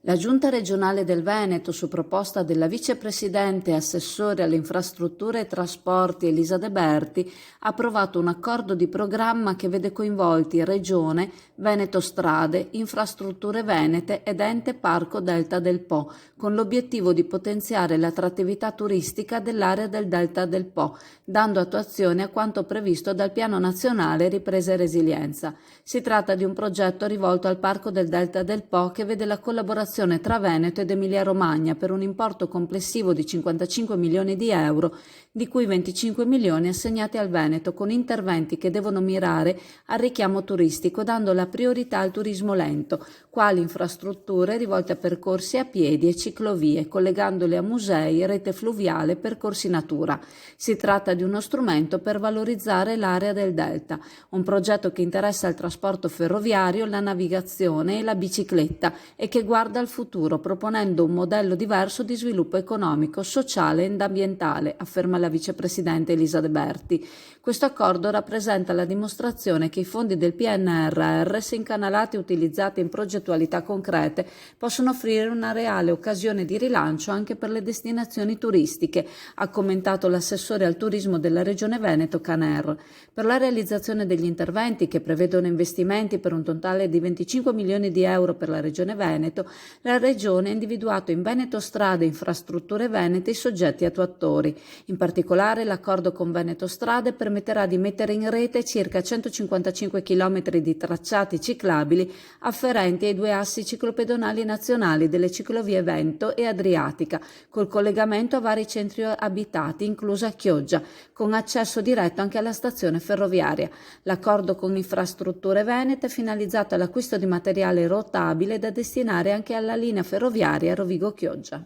La Giunta regionale del Veneto, su proposta della vicepresidente e assessore alle infrastrutture e trasporti Elisa De Berti, ha approvato un accordo di programma che vede coinvolti Regione, Veneto Strade, Infrastrutture Venete ed Ente Parco Delta del Po, con l'obiettivo di potenziare l'attrattività turistica dell'area del Delta del Po, dando attuazione a quanto previsto dal Piano Nazionale Ripresa e Resilienza. Si tratta di un progetto rivolto al Parco del Delta del Po che vede la collaborazione tra Veneto ed Emilia-Romagna per un importo complessivo di 55 milioni di euro, di cui 25 milioni assegnati al Veneto, con interventi che devono mirare al richiamo turistico, dando la priorità al turismo lento, quali infrastrutture rivolte a percorsi a piedi e ciclovie, collegandole a musei, rete fluviale, percorsi natura. Si tratta di uno strumento per valorizzare l'area del Delta, un progetto che interessa il trasporto ferroviario, la navigazione e la bicicletta e che guarda al futuro, proponendo un modello diverso di sviluppo economico, sociale ed ambientale, afferma la vicepresidente Elisa De Berti. Questo accordo rappresenta la dimostrazione che i fondi del PNRR, se incanalati e utilizzati in progettualità concrete, possono offrire una reale occasione di rilancio anche per le destinazioni turistiche, ha commentato l'assessore al turismo della Regione Veneto Caner. Per la realizzazione degli interventi, che prevedono investimenti per un totale di 25 milioni di euro per la Regione Veneto, la Regione ha individuato in Veneto Strade e Infrastrutture Venete i soggetti attuatori. In particolare, l'accordo con Veneto Strade permetterà di mettere in rete circa 155 km di tracciati ciclabili afferenti ai due assi ciclopedonali nazionali delle ciclovie Vento e Adriatica, col collegamento a vari centri abitati, inclusa Chioggia, con accesso diretto anche alla stazione ferroviaria. L'accordo con Infrastrutture Venete è finalizzato all'acquisto di materiale rotabile da destinare anche alla linea ferroviaria Rovigo-Chioggia.